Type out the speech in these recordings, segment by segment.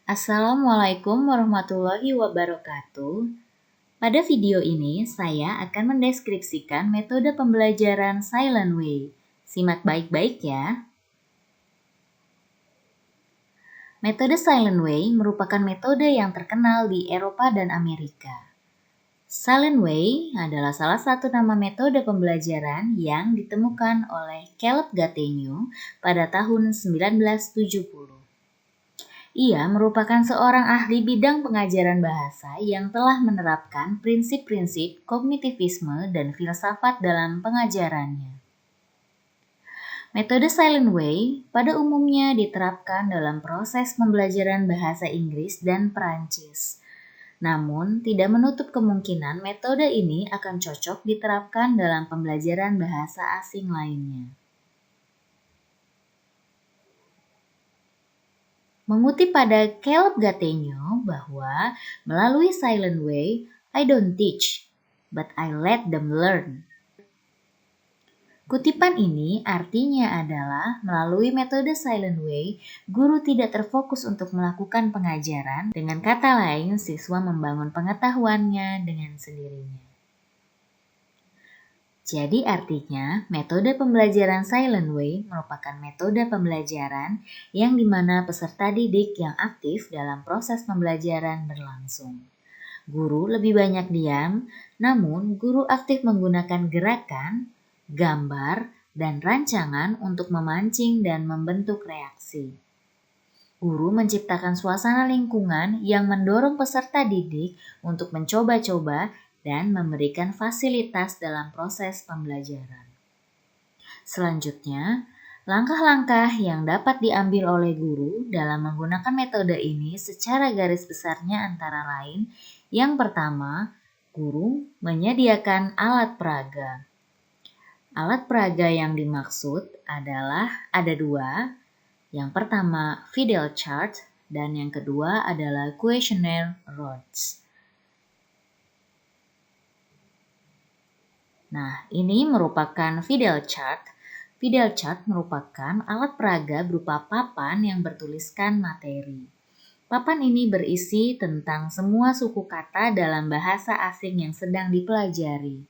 Assalamualaikum warahmatullahi wabarakatuh. Pada video ini, saya akan mendeskripsikan metode pembelajaran Silent Way. Simak baik-baik ya. Metode Silent Way merupakan metode yang terkenal di Eropa dan Amerika. Silent Way adalah salah satu nama metode pembelajaran yang ditemukan oleh Caleb Gattegno pada tahun 1970. Ia merupakan seorang ahli bidang pengajaran bahasa yang telah menerapkan prinsip-prinsip kognitivisme dan filsafat dalam pengajarannya. Metode Silent Way pada umumnya diterapkan dalam proses pembelajaran bahasa Inggris dan Perancis. Namun, tidak menutup kemungkinan metode ini akan cocok diterapkan dalam pembelajaran bahasa asing lainnya. Mengutip pada Caleb Gattegno bahwa melalui Silent Way, I don't teach, but I let them learn. Kutipan ini artinya adalah melalui metode Silent Way, guru tidak terfokus untuk melakukan pengajaran, dengan kata lain siswa membangun pengetahuannya dengan sendirinya. Jadi artinya, metode pembelajaran Silent Way merupakan metode pembelajaran yang dimana peserta didik yang aktif dalam proses pembelajaran berlangsung. Guru lebih banyak diam, namun guru aktif menggunakan gerakan, gambar, dan rancangan untuk memancing dan membentuk reaksi. Guru menciptakan suasana lingkungan yang mendorong peserta didik untuk mencoba-coba dan memberikan fasilitas dalam proses pembelajaran. Selanjutnya, langkah-langkah yang dapat diambil oleh guru dalam menggunakan metode ini secara garis besarnya antara lain, yang pertama, guru menyediakan alat peraga. Alat peraga yang dimaksud adalah ada dua. Yang pertama, Fidel chart, dan yang kedua adalah questionnaire rods. Nah, ini merupakan Fidel chart. Fidel chart merupakan alat peraga berupa papan yang bertuliskan materi. Papan ini berisi tentang semua suku kata dalam bahasa asing yang sedang dipelajari.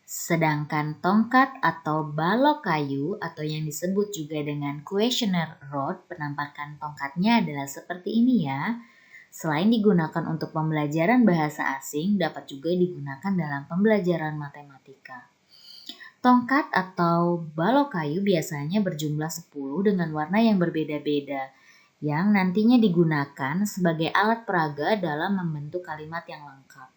Sedangkan tongkat atau balok kayu atau yang disebut juga dengan questionnaire rod, penampakan tongkatnya adalah seperti ini ya. Selain digunakan untuk pembelajaran bahasa asing, dapat juga digunakan dalam pembelajaran matematika. Tongkat atau balok kayu biasanya berjumlah 10 dengan warna yang berbeda-beda, yang nantinya digunakan sebagai alat peraga dalam membentuk kalimat yang lengkap.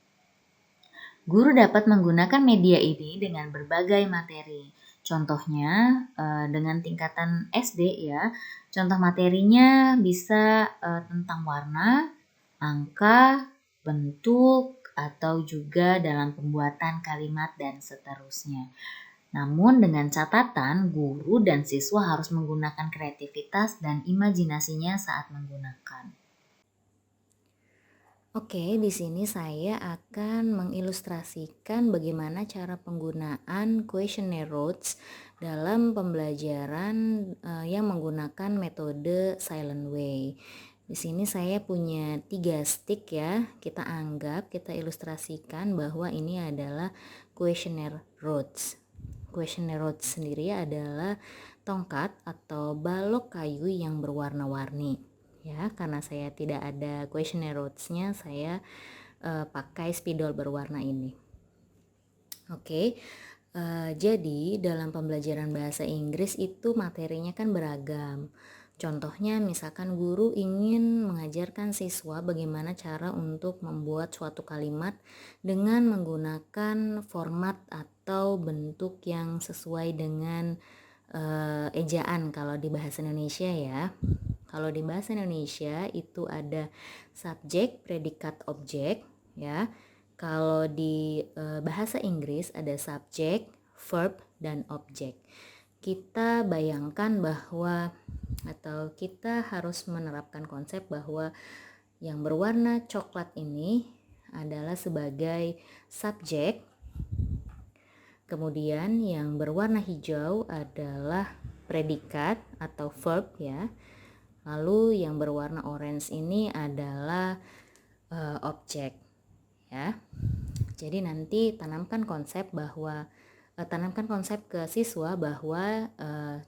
Guru dapat menggunakan media ini dengan berbagai materi. Contohnya dengan tingkatan SD ya. Contoh materinya bisa tentang warna, angka, bentuk, atau juga dalam pembuatan kalimat dan seterusnya. Namun dengan catatan guru dan siswa harus menggunakan kreativitas dan imajinasinya saat menggunakan. Oke, di sini saya akan mengilustrasikan bagaimana cara penggunaan questionnaire roads dalam pembelajaran yang menggunakan metode Silent Way. Di sini saya punya 3 stick ya. Kita ilustrasikan bahwa ini adalah questionnaire roads. Questionnaire roads sendiri adalah tongkat atau balok kayu yang berwarna-warni. Ya, karena saya tidak ada questionnaire roads-nya, saya pakai spidol berwarna ini. Oke, jadi dalam pembelajaran bahasa Inggris itu materinya kan beragam. Contohnya misalkan guru ingin mengajarkan siswa bagaimana cara untuk membuat suatu kalimat dengan menggunakan format atau bentuk yang sesuai dengan ejaan kalau di bahasa Indonesia ya. Kalau di bahasa Indonesia itu ada subjek, predikat, objek ya. Kalau di bahasa Inggris ada subjek, verb, dan objek. Kita bayangkan bahwa atau kita harus menerapkan konsep bahwa yang berwarna coklat ini adalah sebagai subjek. Kemudian yang berwarna hijau adalah predikat atau verb ya. Lalu yang berwarna orange ini adalah objek, ya. Jadi nanti tanamkan konsep ke siswa bahwa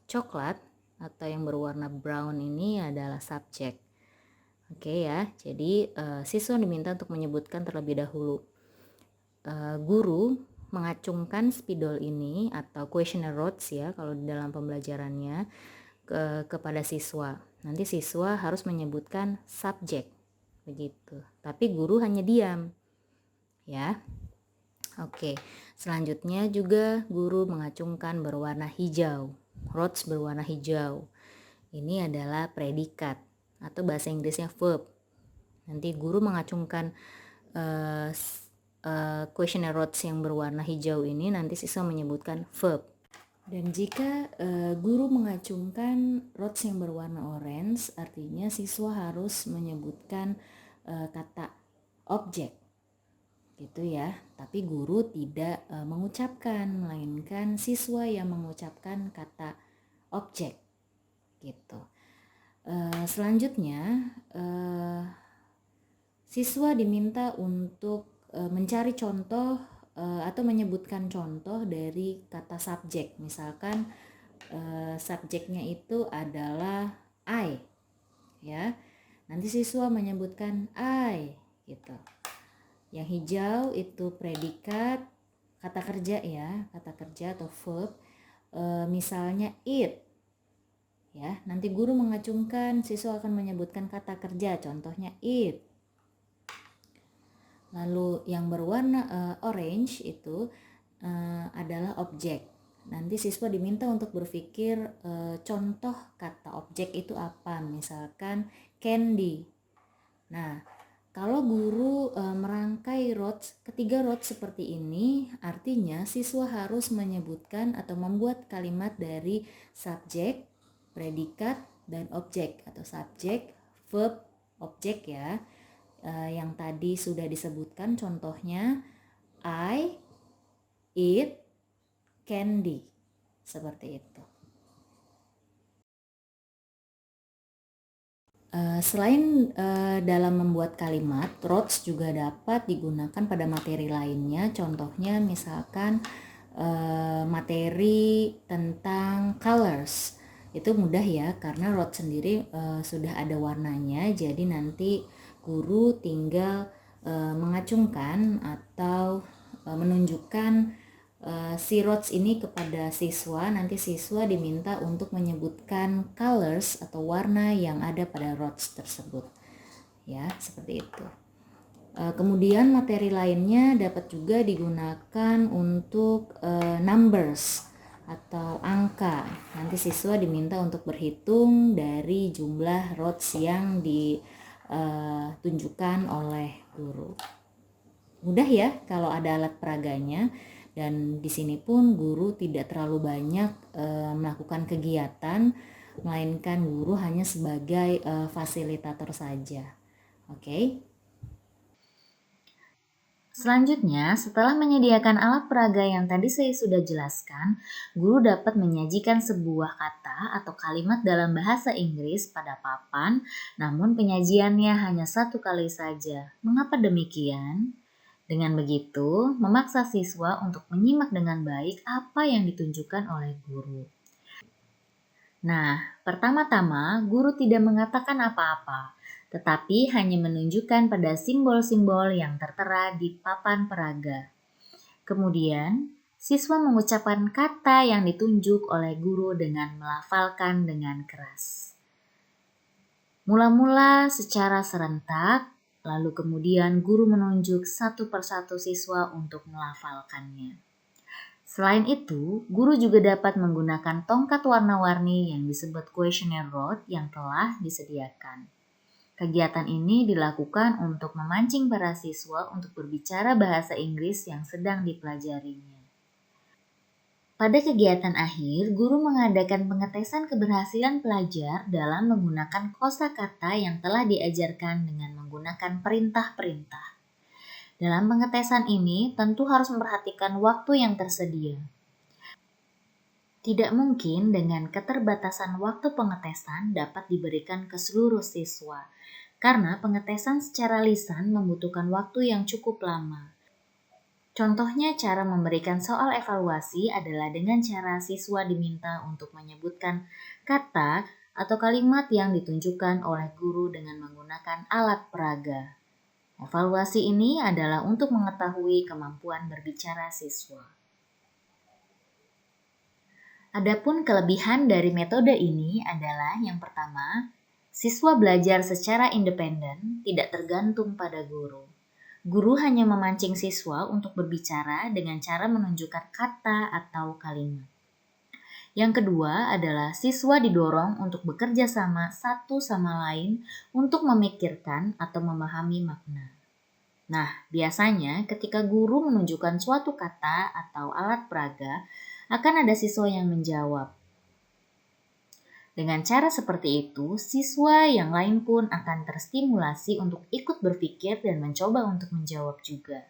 coklat atau yang berwarna brown ini adalah subjek. Oke ya, jadi siswa diminta untuk menyebutkan terlebih dahulu. Guru mengacungkan spidol ini atau questionnaire rods ya kalau di dalam pembelajarannya kepada siswa. Nanti siswa harus menyebutkan subjek begitu. Tapi guru hanya diam. Ya. Oke. Selanjutnya juga guru mengacungkan berwarna hijau. Rods berwarna hijau. Ini adalah predikat atau bahasa Inggrisnya verb. Nanti guru mengacungkan questionnaire rods yang berwarna hijau ini, nanti siswa menyebutkan verb. Dan jika guru mengacungkan rods yang berwarna orange, artinya siswa harus menyebutkan kata objek, gitu ya. Tapi guru tidak mengucapkan, melainkan siswa yang mengucapkan kata objek, gitu. Selanjutnya siswa diminta untuk mencari contoh atau menyebutkan contoh dari kata subjek. Misalkan subjeknya itu adalah I, ya. Nanti siswa menyebutkan I, gitu. Yang hijau itu predikat kata kerja ya, kata kerja atau verb. Misalnya it, ya. Nanti guru mengacungkan, siswa akan menyebutkan kata kerja, contohnya it. Lalu yang berwarna orange itu adalah objek. Nanti siswa diminta untuk berpikir contoh kata objek itu apa. Misalkan candy. Nah, kalau guru merangkai rods, ketiga rods seperti ini, artinya siswa harus menyebutkan atau membuat kalimat dari subjek, predikat, dan objek atau subjek, verb, objek ya. Yang tadi sudah disebutkan contohnya I eat candy, seperti itu. Selain dalam membuat kalimat, rods juga dapat digunakan pada materi lainnya. Contohnya misalkan materi tentang colors. Itu mudah ya, karena rods sendiri sudah ada warnanya. Jadi nanti guru tinggal mengacungkan atau menunjukkan si rods ini kepada siswa. Nanti siswa diminta untuk menyebutkan colors atau warna yang ada pada rods tersebut, ya, seperti itu. Kemudian materi lainnya dapat juga digunakan untuk numbers atau angka. Nanti siswa diminta untuk berhitung dari jumlah rods yang ditunjukkan oleh guru. Mudah ya kalau ada alat peraganya, dan di sini pun guru tidak terlalu banyak melakukan kegiatan, melainkan guru hanya sebagai fasilitator saja. Oke. Selanjutnya, setelah menyediakan alat peraga yang tadi saya sudah jelaskan, guru dapat menyajikan sebuah kata atau kalimat dalam bahasa Inggris pada papan, namun penyajiannya hanya satu kali saja. Mengapa demikian? Dengan begitu, memaksa siswa untuk menyimak dengan baik apa yang ditunjukkan oleh guru. Nah, pertama-tama guru tidak mengatakan apa-apa, tetapi hanya menunjukkan pada simbol-simbol yang tertera di papan peraga. Kemudian, siswa mengucapkan kata yang ditunjuk oleh guru dengan melafalkan dengan keras. Mula-mula secara serentak, lalu kemudian guru menunjuk satu persatu siswa untuk melafalkannya. Selain itu, guru juga dapat menggunakan tongkat warna-warni yang disebut questionnaire rod yang telah disediakan. Kegiatan ini dilakukan untuk memancing para siswa untuk berbicara bahasa Inggris yang sedang dipelajarinya. Pada kegiatan akhir, guru mengadakan pengetesan keberhasilan pelajar dalam menggunakan kosakata yang telah diajarkan dengan menggunakan perintah-perintah. Dalam pengetesan ini, tentu harus memperhatikan waktu yang tersedia. Tidak mungkin dengan keterbatasan waktu pengetesan dapat diberikan ke seluruh siswa, karena pengetesan secara lisan membutuhkan waktu yang cukup lama. Contohnya cara memberikan soal evaluasi adalah dengan cara siswa diminta untuk menyebutkan kata atau kalimat yang ditunjukkan oleh guru dengan menggunakan alat peraga. Evaluasi ini adalah untuk mengetahui kemampuan berbicara siswa. Adapun kelebihan dari metode ini adalah yang pertama, siswa belajar secara independen, tidak tergantung pada guru. Guru hanya memancing siswa untuk berbicara dengan cara menunjukkan kata atau kalimat. Yang kedua adalah siswa didorong untuk bekerja sama satu sama lain untuk memikirkan atau memahami makna. Nah, biasanya ketika guru menunjukkan suatu kata atau alat peraga, akan ada siswa yang menjawab. Dengan cara seperti itu, siswa yang lain pun akan terstimulasi untuk ikut berpikir dan mencoba untuk menjawab juga.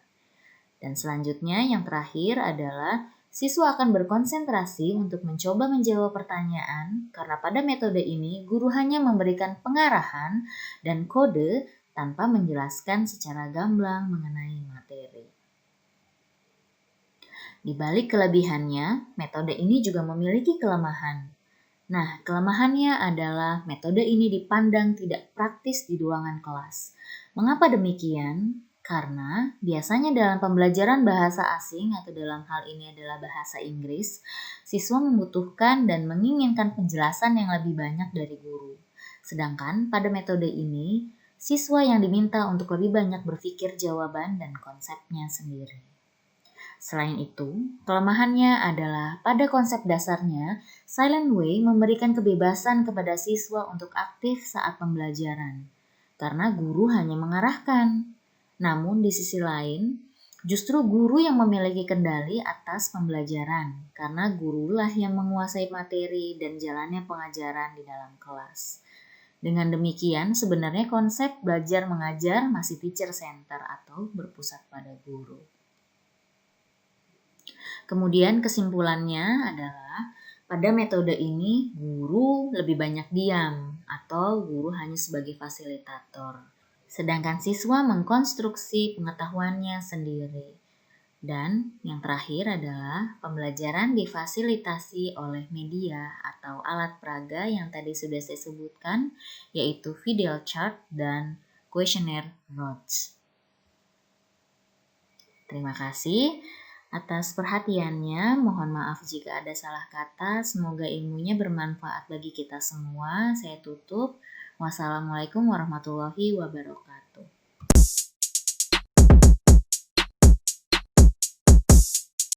Dan selanjutnya yang terakhir adalah siswa akan berkonsentrasi untuk mencoba menjawab pertanyaan karena pada metode ini guru hanya memberikan pengarahan dan kode tanpa menjelaskan secara gamblang mengenai materi. Di balik kelebihannya, metode ini juga memiliki kelemahan. Nah, kelemahannya adalah metode ini dipandang tidak praktis di ruangan kelas. Mengapa demikian? Karena biasanya dalam pembelajaran bahasa asing atau dalam hal ini adalah bahasa Inggris, siswa membutuhkan dan menginginkan penjelasan yang lebih banyak dari guru. Sedangkan pada metode ini, siswa yang diminta untuk lebih banyak berpikir jawaban dan konsepnya sendiri. Selain itu, kelemahannya adalah pada konsep dasarnya, Silent Way memberikan kebebasan kepada siswa untuk aktif saat pembelajaran, karena guru hanya mengarahkan. Namun di sisi lain, justru guru yang memiliki kendali atas pembelajaran, karena gurulah yang menguasai materi dan jalannya pengajaran di dalam kelas. Dengan demikian, sebenarnya konsep belajar mengajar masih teacher center atau berpusat pada guru. Kemudian kesimpulannya adalah pada metode ini guru lebih banyak diam atau guru hanya sebagai fasilitator. Sedangkan siswa mengkonstruksi pengetahuannya sendiri. Dan yang terakhir adalah pembelajaran difasilitasi oleh media atau alat peraga yang tadi sudah saya sebutkan, yaitu video chart dan questionnaire notes. Terima kasih atas perhatiannya. Mohon maaf jika ada salah kata. Semoga ilmunya bermanfaat bagi kita semua. Saya tutup. Wassalamualaikum warahmatullahi wabarakatuh.